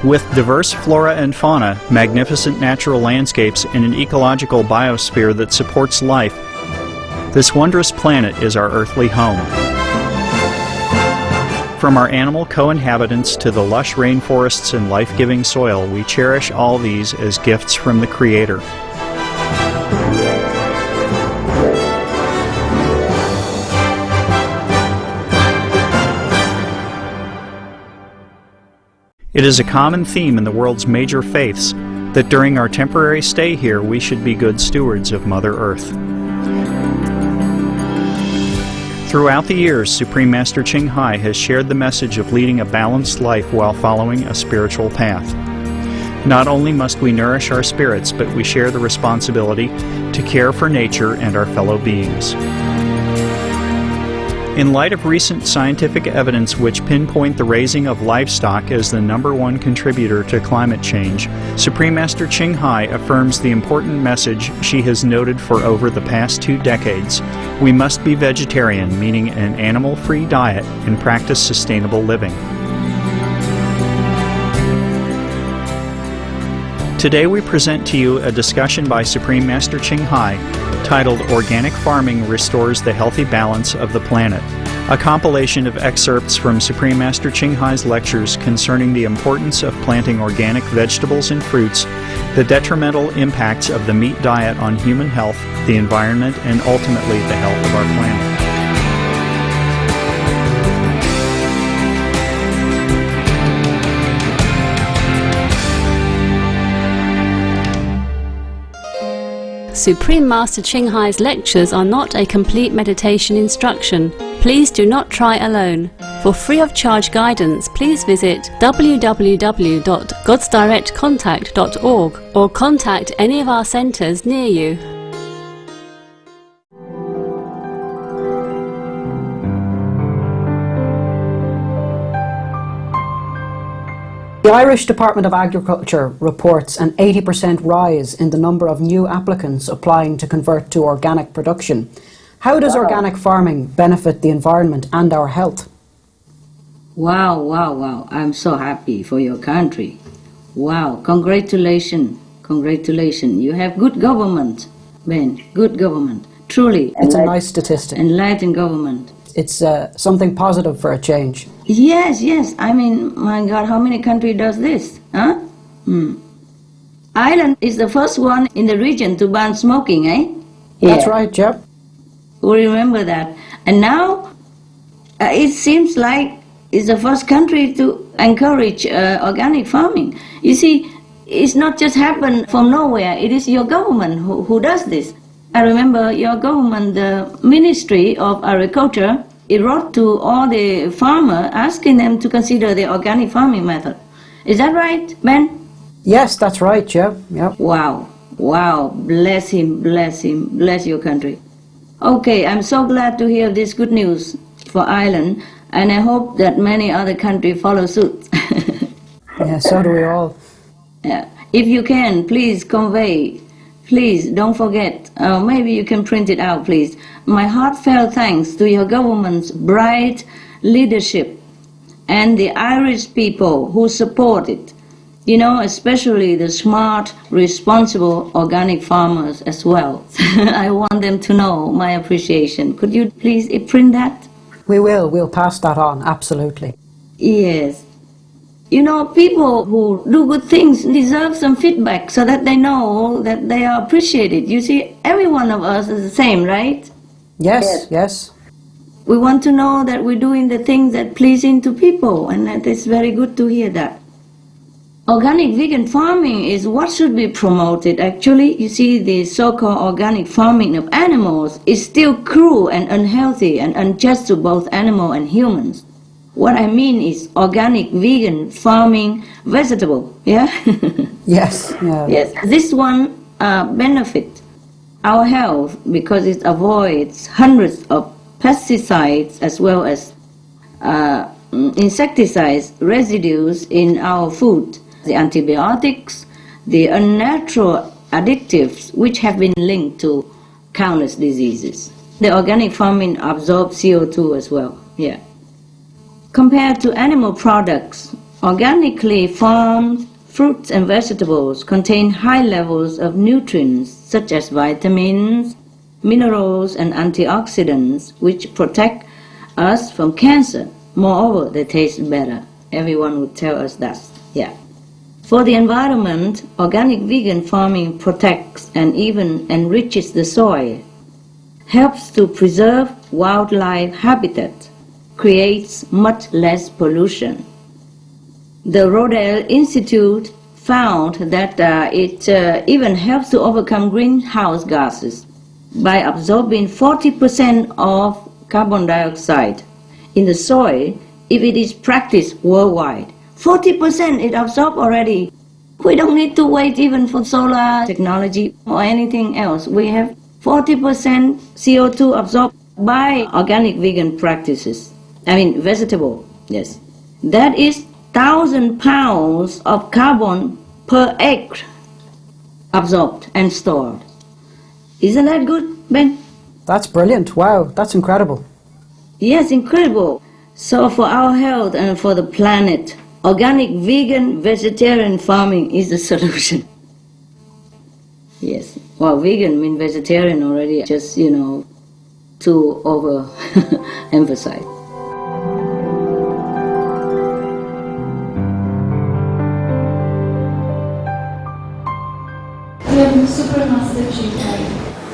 With diverse flora and fauna, magnificent natural landscapes, and an ecological biosphere that supports life, this wondrous planet is our earthly home. From our animal co-inhabitants to the lush rainforests and life-giving soil, we cherish all these as gifts from the Creator. It is a common theme in the world's major faiths that during our temporary stay here we should be good stewards of Mother Earth. Throughout the years, Supreme Master Ching Hai has shared the message of leading a balanced life while following a spiritual path. Not only must we nourish our spirits, but we share the responsibility to care for nature and our fellow beings. In light of recent scientific evidence which pinpoint the raising of livestock as the #1 contributor to climate change, Supreme Master Ching Hai affirms the important message she has noted for over the past 2 decades. We must be vegetarian, meaning an animal-free diet, and practice sustainable living. Today we present to you a discussion by Supreme Master Ching Hai titled Organic Farming Restores the Healthy Balance of the Planet, a compilation of excerpts from Supreme Master Ching Hai's lectures concerning the importance of planting organic vegetables and fruits, the detrimental impacts of the meat diet on human health, the environment, and ultimately the health of our planet. Supreme Master Ching Hai's lectures are not a complete meditation instruction. Please do not try alone. For free of charge guidance, please visit www.godsdirectcontact.org or contact any of our centers near you. The Irish Department of Agriculture reports an 80% rise in the number of new applicants applying to convert to organic production. How does organic farming benefit the environment and our health? Wow, wow, wow. I'm so happy for your country. Wow, congratulations, congratulations. You have good government, Ben, good government. Truly. It's a nice statistic. Enlightened government. It's something positive for a change. Yes, yes. I mean, my God, how many countries does this? Huh? Ireland is the first one in the region to ban smoking, eh? That's right, yep. We remember that. And now, it seems like it's the first country to encourage organic farming. You see, it's not just happened from nowhere. It is your government who does this. I remember your government, the Ministry of Agriculture, it wrote to all the farmers asking them to consider the organic farming method. Is that right, Ben? Yes, that's right, yeah. Wow, wow, bless him, bless your country. Okay, I'm so glad to hear this good news for Ireland, and I hope that many other countries follow suit. Yeah, so do we all. Yeah. If you can, please convey. Please don't forget, maybe you can print it out, please. My heartfelt thanks to your government's bright leadership and the Irish people who support it. You know, especially the smart, responsible organic farmers as well. I want them to know my appreciation. Could you please print that? We will. We'll pass that on, absolutely. Yes. You know, people who do good things deserve some feedback so that they know that they are appreciated. You see, every one of us is the same, right? Yes, yes. We want to know that we're doing the things that are pleasing to people, and that is very good to hear that. Organic vegan farming is what should be promoted. Actually, you see, the so-called organic farming of animals is still cruel and unhealthy and unjust to both animal and humans. What I mean is organic vegan farming vegetable, yeah? Yes, yeah. Yes, this one benefit our health because it avoids hundreds of pesticides as well as insecticides residues in our food, the antibiotics, the unnatural additives which have been linked to countless diseases. The organic farming absorbs CO2 as well, yeah. Compared to animal products, Organically farmed fruits and vegetables contain high levels of nutrients such as vitamins, minerals, and antioxidants, which protect us from cancer. Moreover, they taste better. Everyone would tell us that. Yeah. For the environment, organic vegan farming protects and even enriches the soil, helps to preserve wildlife habitat, creates much less pollution. The Rodale Institute found that it even helps to overcome greenhouse gases by absorbing 40% of carbon dioxide in the soil if it is practiced worldwide. 40% it absorbs already. We don't need to wait even for solar technology or anything else. We have 40% CO2 absorbed by organic vegan practices. I mean vegetable, yes. That is 1,000 pounds of carbon per acre absorbed and stored. Isn't that good, Ben? That's brilliant. Wow, that's incredible. Yes, incredible. So for our health and for the planet, organic, vegan, vegetarian farming is the solution. Yes. Well, vegan means vegetarian already, just, to over-emphasize. Supermaster Ching-hai,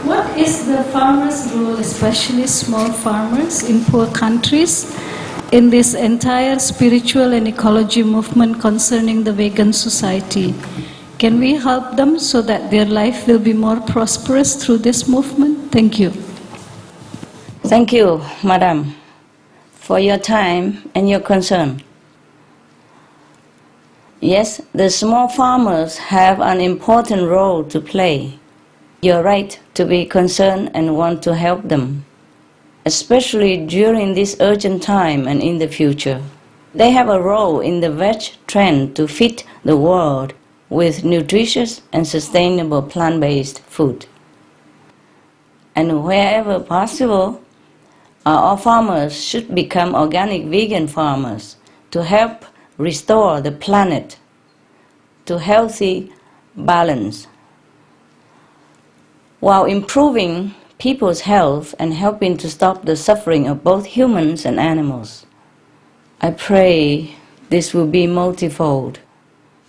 what is the farmer's role, especially small farmers in poor countries, in this entire spiritual and ecology movement concerning the vegan society? Can we help them so that their life will be more prosperous through this movement? Thank you. Thank you, Madam, for your time and your concern. Yes, the small farmers have an important role to play. You're right to be concerned and want to help them, especially during this urgent time and in the future. They have a role in the veg trend to feed the world with nutritious and sustainable plant-based food. And wherever possible, all farmers should become organic vegan farmers to help restore the planet to healthy balance, while improving people's health and helping to stop the suffering of both humans and animals. I pray this will be multifold,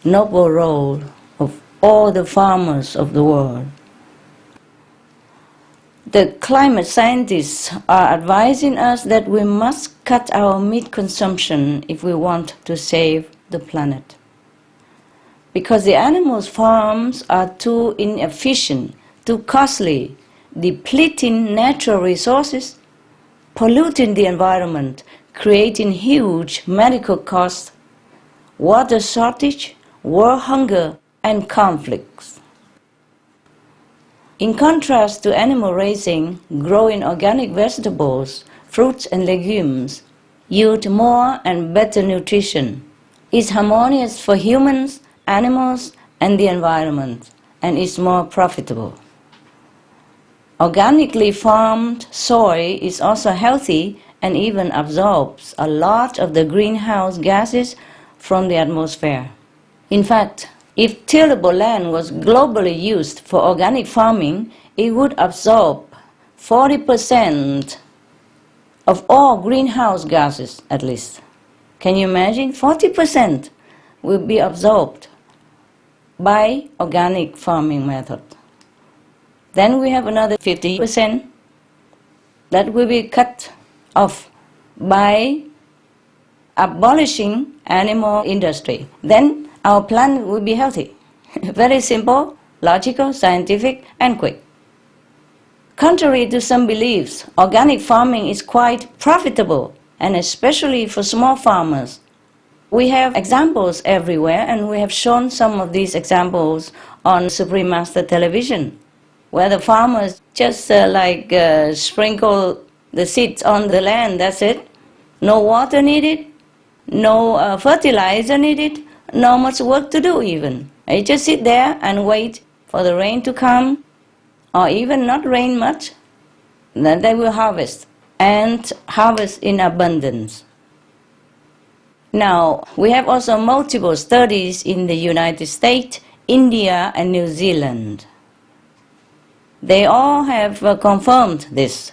noble role of all the farmers of the world. The climate scientists are advising us that we must cut our meat consumption if we want to save the planet. Because the animals' farms are too inefficient, too costly, depleting natural resources, polluting the environment, creating huge medical costs, water shortage, world hunger, and conflicts. In contrast to animal raising, growing organic vegetables, fruits and legumes yield more and better nutrition, is harmonious for humans, animals, and the environment, and is more profitable. Organically farmed soy is also healthy and even absorbs a lot of the greenhouse gases from the atmosphere. In fact, if tillable land was globally used for organic farming, it would absorb 40% of all greenhouse gases at least. Can you imagine? 40% will be absorbed by organic farming method. Then we have another 50% that will be cut off by abolishing animal industry. Then our planet will be healthy. Very simple, logical, scientific, and quick. Contrary to some beliefs, organic farming is quite profitable, and especially for small farmers. We have examples everywhere, and we have shown some of these examples on Supreme Master Television, where the farmers just sprinkle the seeds on the land, that's it. No water needed, no fertilizer needed, not much work to do even. You just sit there and wait for the rain to come, or even not rain much, then they will harvest, and harvest in abundance. Now, we have also multiple studies in the United States, India, and New Zealand. They all have confirmed this,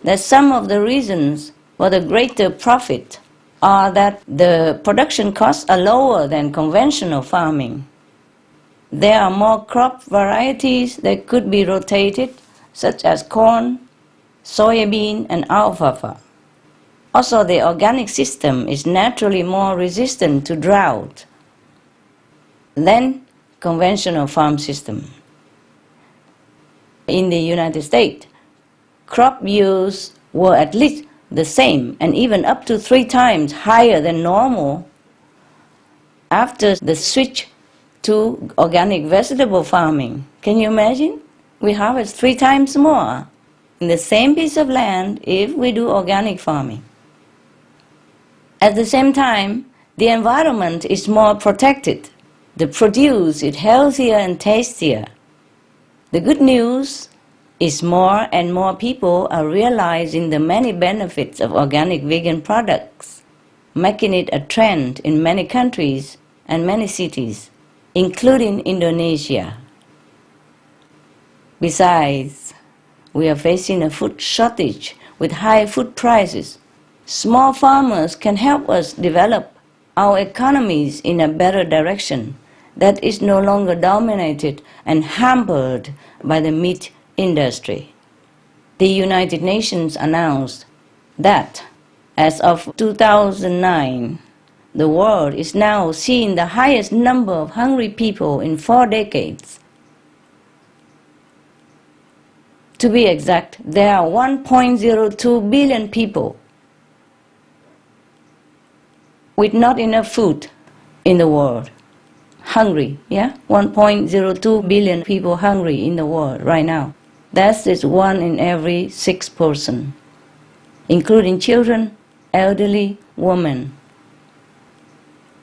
that some of the reasons for the greater profit are that the production costs are lower than conventional farming. There are more crop varieties that could be rotated, such as corn, soybean, and alfalfa. Also, the organic system is naturally more resistant to drought than conventional farm system. In the United States, crop yields were at least the same and even up to 3 times higher than normal after the switch to organic vegetable farming. Can you imagine? We harvest 3 times more in the same piece of land if we do organic farming. At the same time, the environment is more protected. The produce is healthier and tastier. The good news is more and more people are realizing the many benefits of organic vegan products, making it a trend in many countries and many cities, including Indonesia. Besides, we are facing a food shortage with high food prices. Small farmers can help us develop our economies in a better direction that is no longer dominated and hampered by the meat industry. The United Nations announced that as of 2009, the world is now seeing the highest number of hungry people in 4 decades. To be exact, there are 1.02 billion people with not enough food in the world. Hungry, yeah? 1.02 billion people hungry in the world right now. That is 1 in every 6 person, including children, elderly, women.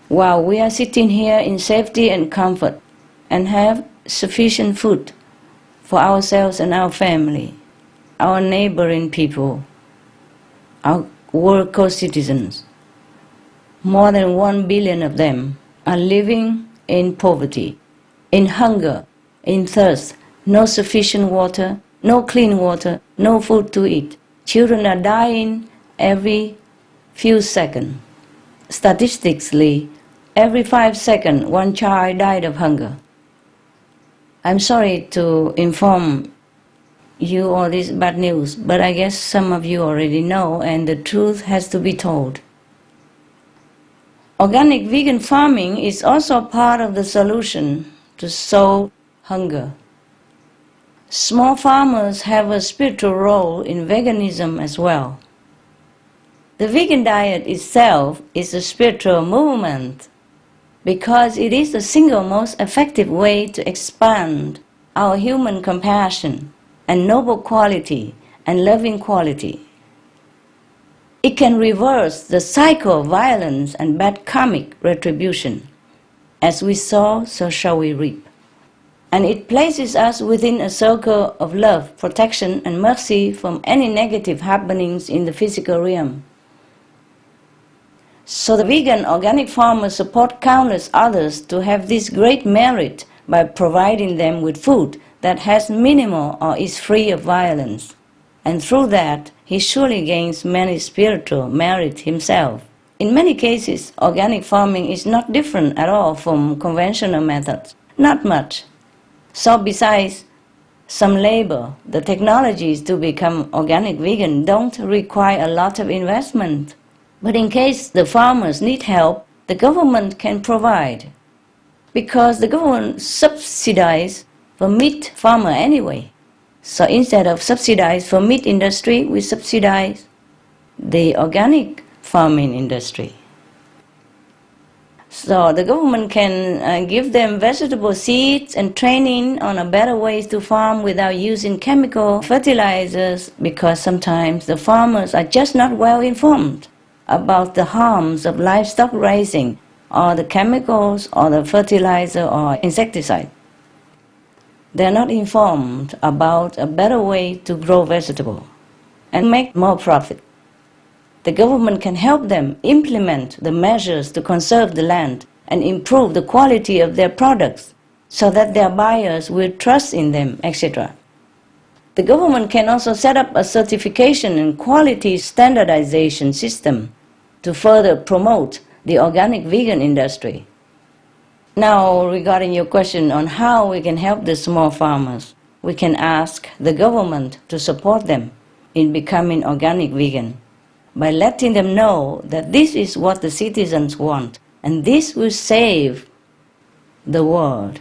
While we are sitting here in safety and comfort and have sufficient food for ourselves and our family, our neighboring people, our world co-citizens, more than 1 billion of them are living in poverty, in hunger, in thirst, no sufficient water, no clean water, no food to eat. Children are dying every few seconds. Statistically, every 5 seconds, 1 child died of hunger. I'm sorry to inform you all this bad news, but I guess some of you already know, and the truth has to be told. Organic vegan farming is also part of the solution to solve hunger. Small farmers have a spiritual role in veganism as well. The vegan diet itself is a spiritual movement because it is the single most effective way to expand our human compassion and noble quality and loving quality. It can reverse the cycle of violence and bad karmic retribution. As we sow, so shall we reap. And it places us within a circle of love, protection, and mercy from any negative happenings in the physical realm. So the vegan organic farmers support countless others to have this great merit by providing them with food that has minimal or is free of violence. And through that, he surely gains many spiritual merit himself. In many cases, organic farming is not different at all from conventional methods. Not much. So besides some labor, the technologies to become organic vegan don't require a lot of investment. But in case the farmers need help, the government can provide. Because the government subsidizes the meat farmer anyway. So instead of subsidize for meat industry, we subsidize the organic farming industry. So the government can give them vegetable seeds and training on a better ways to farm without using chemical fertilizers, because sometimes the farmers are just not well informed about the harms of livestock raising or the chemicals or the fertilizer or insecticide. They're not informed about a better way to grow vegetable and make more profit. the government can help them implement the measures to conserve the land and improve the quality of their products so that their buyers will trust in them, etc. The government can also set up a certification and quality standardization system to further promote the organic vegan industry. Now, regarding your question on how we can help the small farmers, we can ask the government to support them in becoming organic vegan by letting them know that this is what the citizens want and this will save the world.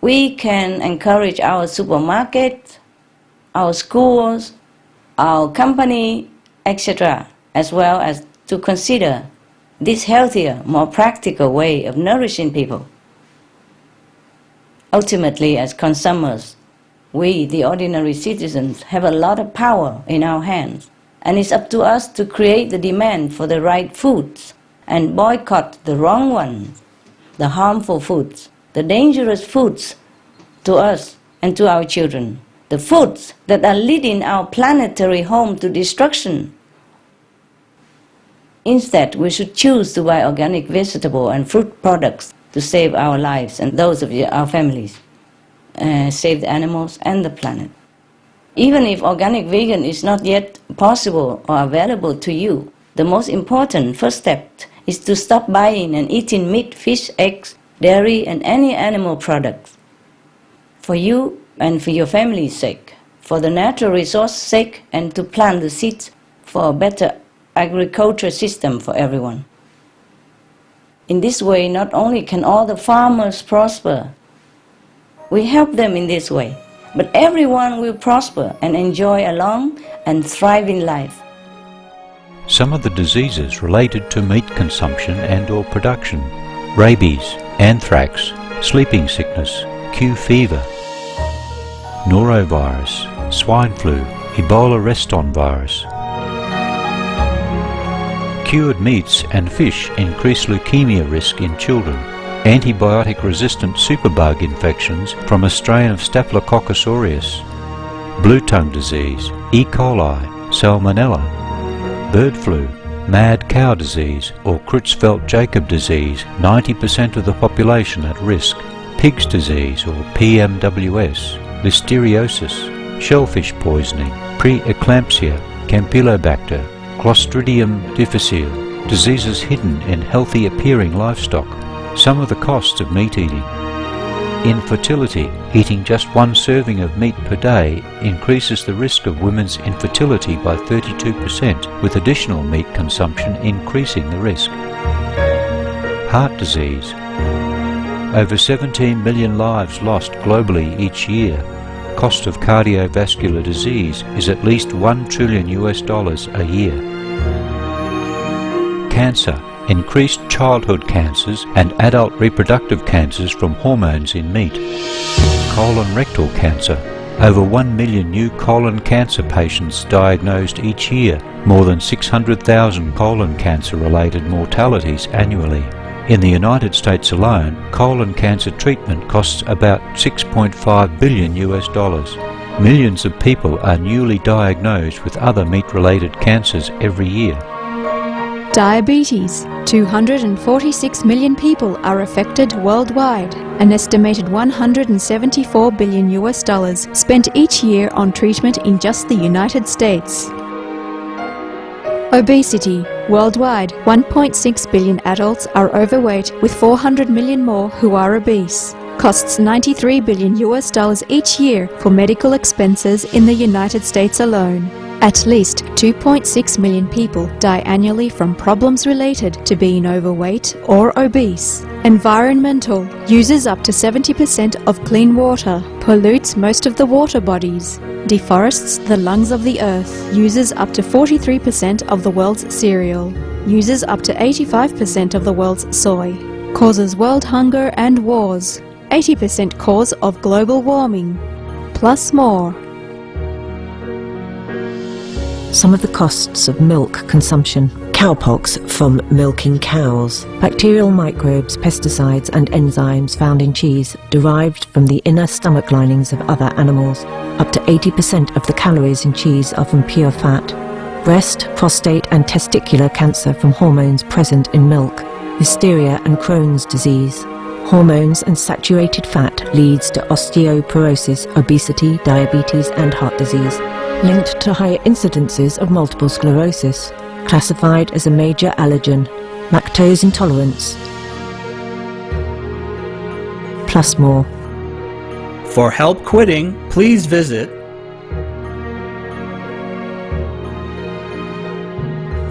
We can encourage our supermarket, our schools, our company, etc., as well as to consider this healthier, more practical way of nourishing people. Ultimately, as consumers, we, the ordinary citizens, have a lot of power in our hands, and it's up to us to create the demand for the right foods and boycott the wrong ones, the harmful foods, the dangerous foods to us and to our children, the foods that are leading our planetary home to destruction. Instead, we should choose to buy organic vegetable and fruit products to save our lives and those of our families, save the animals and the planet. Even if organic vegan is not yet possible or available to you, the most important first step is to stop buying and eating meat, fish, eggs, dairy, and any animal products. For you and for your family's sake, for the natural resource sake, and to plant the seeds for a better agriculture system for everyone. In this way, not only can all the farmers prosper, we help them in this way, but everyone will prosper and enjoy a long and thriving life. Some of the diseases related to meat consumption and/or production: rabies, anthrax, sleeping sickness, Q fever, norovirus, swine flu, Ebola reston virus. Cured meats and fish increase leukemia risk in children. Antibiotic-resistant superbug infections from a strain of Staphylococcus aureus. Blue tongue disease, E. coli, salmonella. Bird flu, mad cow disease or Creutzfeldt-Jakob disease, 90% of the population at risk. Pig's disease or PMWS, listeriosis, shellfish poisoning, preeclampsia, Campylobacter, Clostridium difficile, diseases hidden in healthy appearing livestock. Some of the costs of meat eating. Infertility. Eating just one serving of meat per day increases the risk of women's infertility by 32%, with additional meat consumption increasing the risk. Heart disease. Over 17 million lives lost globally each year. Cost of cardiovascular disease is at least $1 trillion a year. Cancer. Increased childhood cancers and adult reproductive cancers from hormones in meat. Colon rectal cancer. Over 1 million new colon cancer patients diagnosed each year, more than 600,000 colon cancer-related mortalities annually. In the United States alone, colon cancer treatment costs about $6.5 billion. Millions of people are newly diagnosed with other meat-related cancers every year. Diabetes. 246 million people are affected worldwide. An estimated $174 billion spent each year on treatment in just the United States. Obesity. Worldwide, 1.6 billion adults are overweight, with 400 million more who are obese. Costs $93 billion each year for medical expenses in the United States alone. At least 2.6 million people die annually from problems related to being overweight or obese. Environmental. Uses up to 70% of clean water. Pollutes most of the water bodies. Deforests the lungs of the earth. Uses up to 43% of the world's cereal. Uses up to 85% of the world's soy. Causes world hunger and wars. 80% cause of global warming. Plus more. Some of the costs of milk consumption. Cowpox from milking cows. Bacterial microbes, pesticides and enzymes found in cheese derived from the inner stomach linings of other animals. Up to 80% of the calories in cheese are from pure fat. breast, prostate and testicular cancer from hormones present in milk, hysteria and Crohn's disease. Hormones and saturated fat leads to osteoporosis, obesity, diabetes and heart disease, linked to higher incidences of multiple sclerosis, classified as a major allergen, lactose intolerance, plus more. For help quitting, please visit.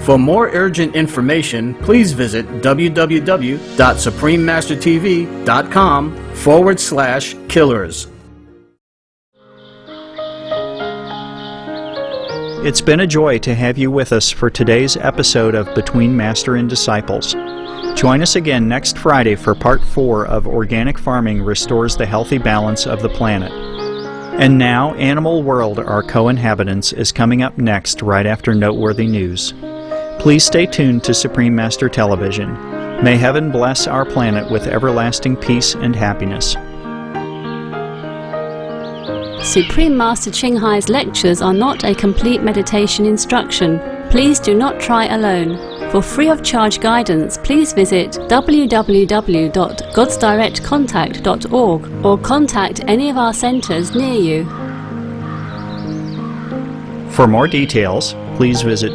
For more urgent information, please visit www.suprememastertv.com/killers. It's been a joy to have you with us for today's episode of Between Master and Disciples. Join us again next Friday for Part 4 of Organic Farming Restores the Healthy Balance of the Planet. And now, Animal World, Our Co-Inhabitants, is coming up next right after noteworthy news. Please stay tuned to Supreme Master Television. May heaven bless our planet with everlasting peace and happiness. Supreme Master Ching Hai's lectures are not a complete meditation instruction. Please do not try alone. For free of charge guidance, please visit www.godsdirectcontact.org or contact any of our centers near you. For more details, please visit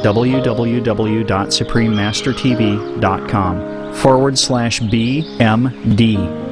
www.suprememastertv.com/BMD